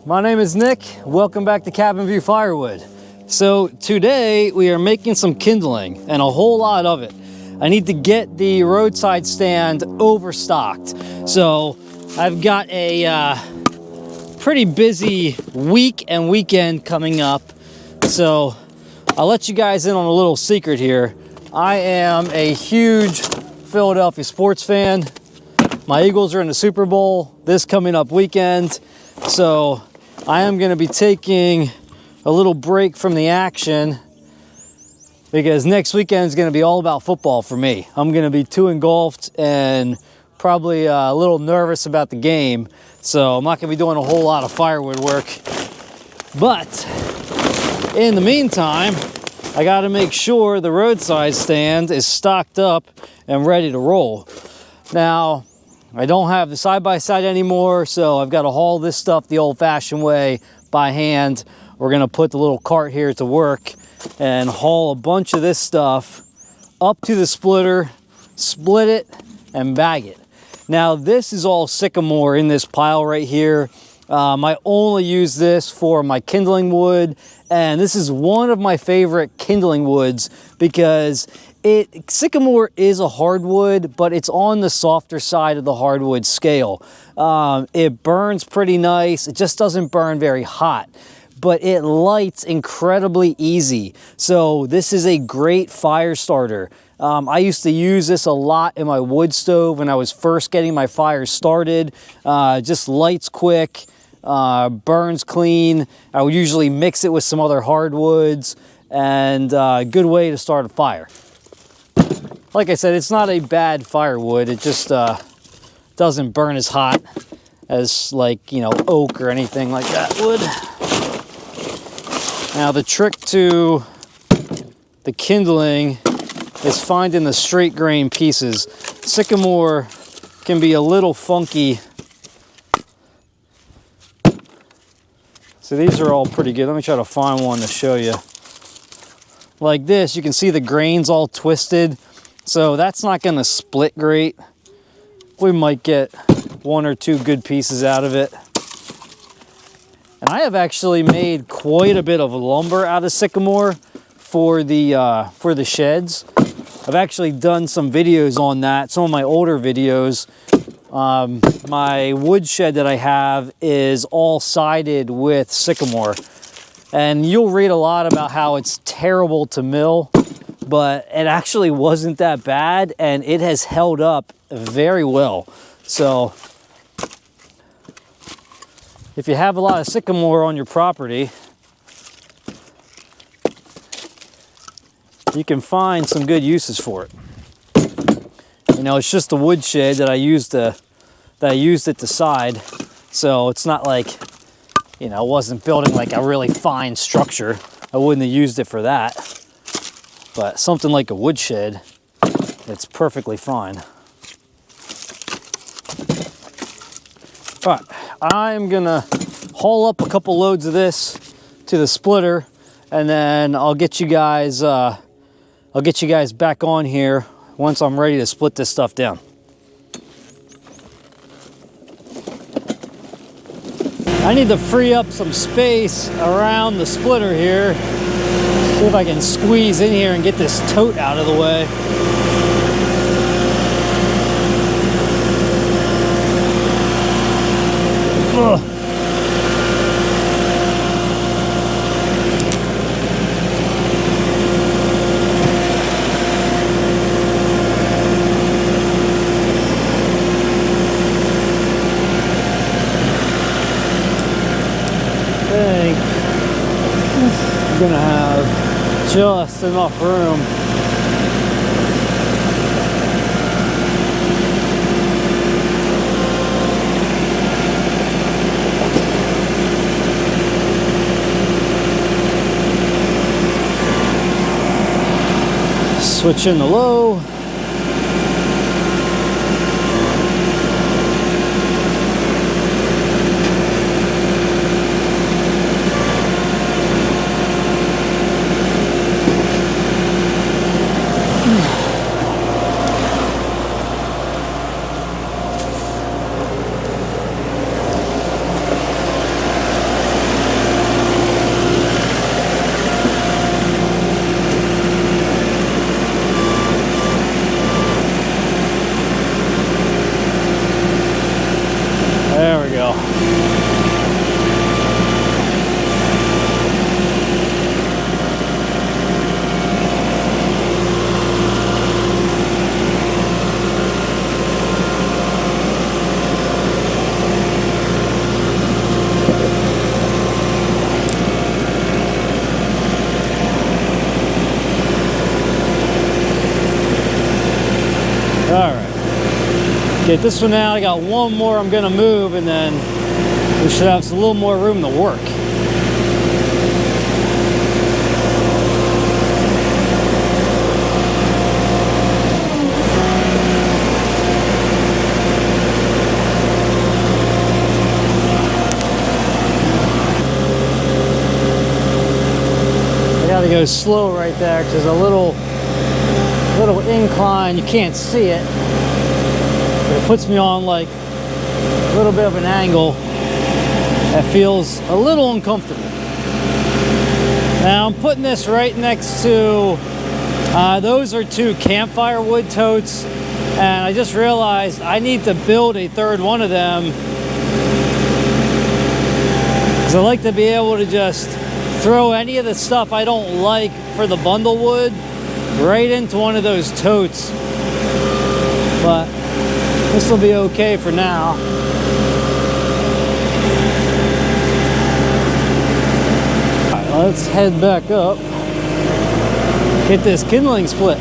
My name is Nick. Welcome back to Cabin View Firewood. So today we are making some kindling and a whole lot of it. I need to get the roadside stand overstocked. So I've got a pretty busy week and weekend coming up. So I'll let you guys in on a little secret here. I am a huge Philadelphia sports fan. My Eagles are in the Super Bowl this coming up weekend. So I am going to be taking a little break from the action because next weekend is going to be all about football for me. I'm going to be too engulfed and probably a little nervous about the game. So I'm not going to be doing a whole lot of firewood work. But in the meantime, I got to make sure the roadside stand is stocked up and ready to roll. Now, I don't have the side-by-side anymore, so I've got to haul this stuff the old-fashioned way by hand. We're going to put the little cart here to work and haul a bunch of this stuff up to the splitter, split it, and bag it. Now, this is all sycamore in this pile right here. I only use this for my kindling wood, and this is one of my favorite kindling woods because sycamore is a hardwood, but it's on the softer side of the hardwood scale. It burns pretty nice. It just doesn't burn very hot, but it lights incredibly easy. So this is a great fire starter. I used to use this a lot in my wood stove when I was first getting my fire started. Just lights quick, burns clean. I would usually mix it with some other hardwoods, and a good way to start a fire. Like I said, it's not a bad firewood. It just doesn't burn as hot as, like, oak or anything like that would. Now, the trick to the kindling is finding the straight grain pieces. Sycamore can be a little funky. So these are all pretty good. Let me try to find one to show you. Like this, you can see the grains all twisted. So that's not going to split great. We might get one or two good pieces out of it. And I have actually made quite a bit of lumber out of sycamore for the sheds. I've actually done some videos on that, some of my older videos. My wood shed that I have is all sided with sycamore. And you'll read a lot about how it's terrible to mill, but it actually wasn't that bad, and it has held up very well. So if you have a lot of sycamore on your property, you can find some good uses for it. It's just a wood shed that I used it to side, so it's not like, I wasn't building like a really fine structure. I wouldn't have used it for that. But something like a wood shed, it's perfectly fine. All right, I'm gonna haul up a couple loads of this to the splitter, and then I'll get you guys back on here once I'm ready to split this stuff down. I need to free up some space around the splitter here. See if I can squeeze in here and get this tote out of the way. Ugh. I think I'm gonna have just enough room. Switch in the low. Get this one out. I got one more I'm gonna move, and then we should have a little more room to work. I gotta go slow right there because there's a little incline. You can't see it, but it puts me on like a little bit of an angle that feels a little uncomfortable. Now I'm putting this right next to those are 2 campfire wood totes, and I just realized I need to build a third one of them because I like to be able to just throw any of the stuff I don't like for the bundle wood right into one of those totes. But this will be okay for now. All right, let's head back up, get this kindling split.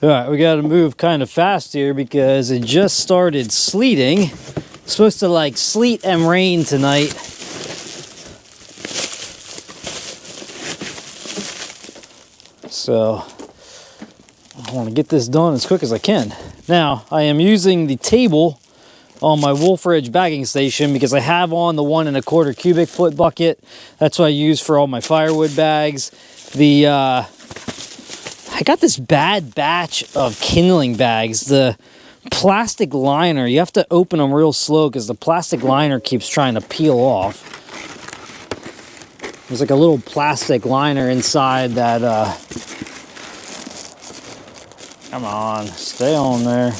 All right, we got to move kind of fast here because it just started sleeting. It's supposed to like sleet and rain tonight. So I want to get this done as quick as I can. Now, I am using the table on my Wolf Ridge bagging station because I have on the 1 1/4 cubic foot bucket. That's what I use for all my firewood bags. I got this bad batch of kindling bags. The plastic liner, you have to open them real slow because the plastic liner keeps trying to peel off. There's like a little plastic liner inside that, come on, stay on there.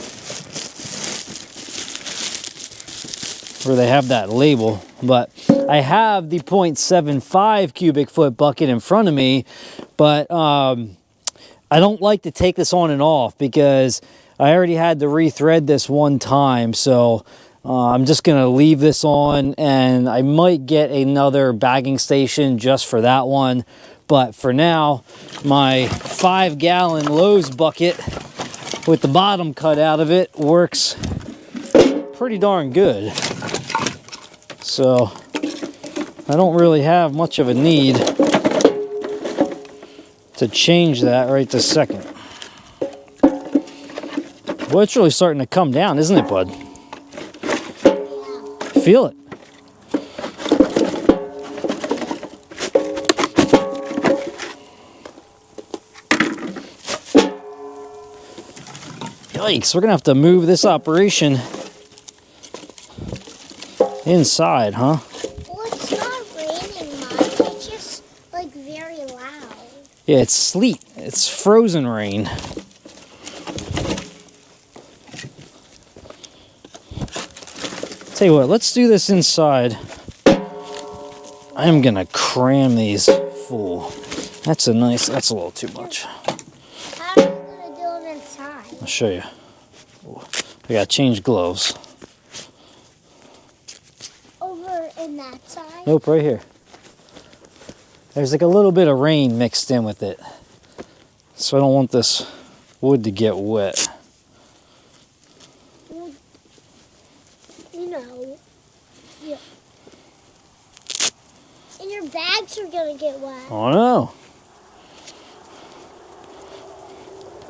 Where they have that label. But I have the 0.75 cubic foot bucket in front of me, but I don't like to take this on and off because I already had to rethread this one time. So I'm just gonna leave this on, and I might get another bagging station just for that one. But for now, my 5-gallon Lowe's bucket with the bottom cut out of it works pretty darn good. So I don't really have much of a need to change that right this second. Well, it's really starting to come down, isn't it, bud? Feel it. Yikes, we're gonna have to move this operation inside, huh? Well, it's not raining much. It's just like very loud. Yeah, it's sleet. It's frozen rain. Tell you what, let's do this inside. I am gonna cram these full. That's a little too much. How are you gonna do them inside? I'll show you. I gotta change gloves. Over in that side? Nope, right here. There's like a little bit of rain mixed in with it. So I don't want this wood to get wet. You know. Yeah. And your bags are gonna get wet. Oh no.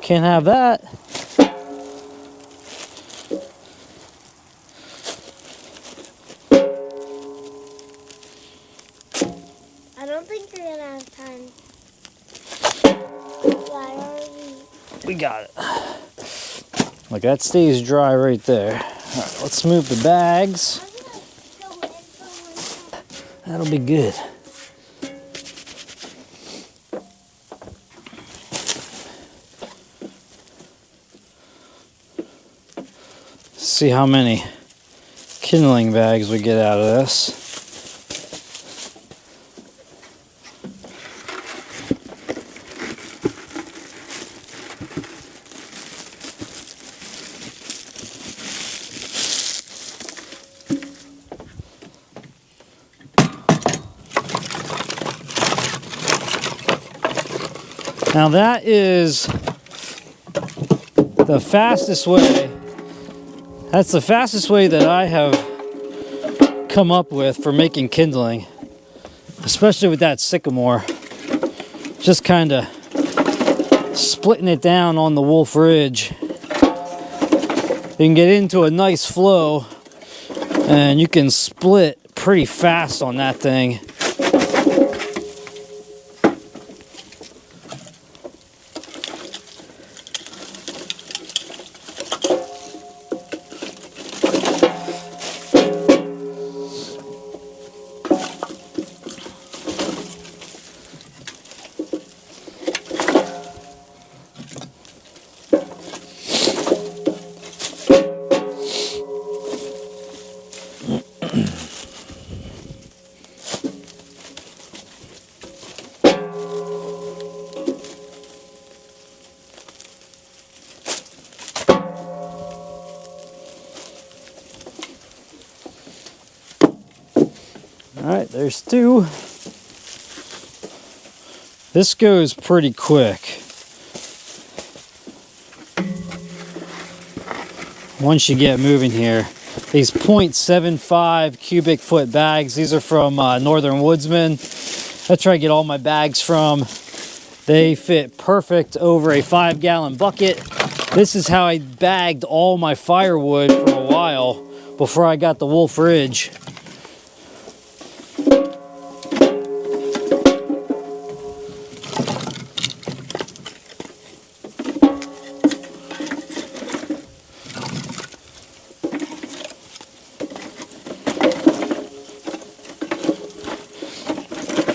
Can't have that. I don't think you're gonna have time. We got it. Look, that stays dry right there. All right, let's move the bags. That'll be good. See how many kindling bags we get out of this. Now that is the fastest way. That's the fastest way that I have come up with for making kindling, especially with that sycamore. Just kind of splitting it down on the Wolf Ridge. You can get into a nice flow and you can split pretty fast on that thing. All right, there's two. This goes pretty quick. once you get moving here. These 0.75 cubic foot bags, these are from Northern Woodsman. That's where I get all my bags from. They fit perfect over a 5-gallon bucket. This is how I bagged all my firewood for a while before I got the Wolf Ridge.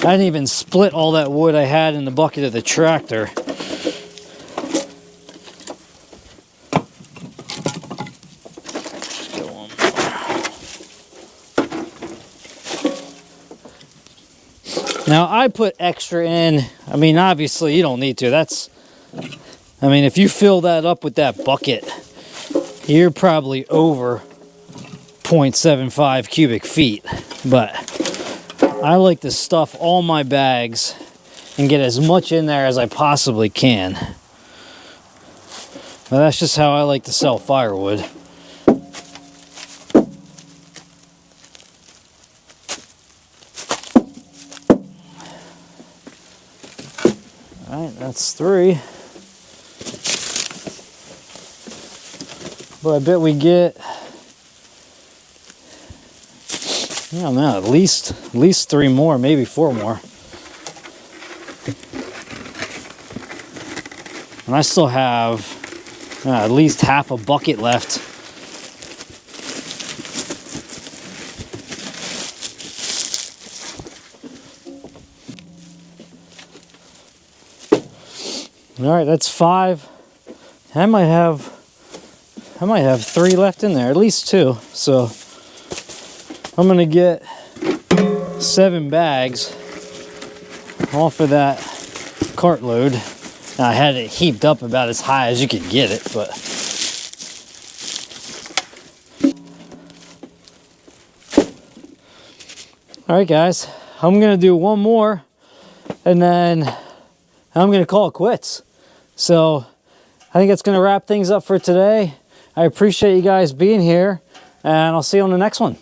I didn't even split all that wood I had in the bucket of the tractor. Now I put extra in. I mean, obviously you don't need to. I mean, if you fill that up with that bucket, you're probably over 0.75 cubic feet. But I like to stuff all my bags and get as much in there as I possibly can. But that's just how I like to sell firewood. Alright, that's 3. But I bet we get, I don't know, at least 3 more, maybe 4 more. And I still have at least half a bucket left. All right, that's 5. I might have 3 left in there, at least 2. So I'm gonna get 7 bags off of that cartload. Now, I had it heaped up about as high as you could get it, but all right, guys, I'm gonna do one more, and then I'm gonna call it quits. So I think that's gonna wrap things up for today. I appreciate you guys being here, and I'll see you on the next one.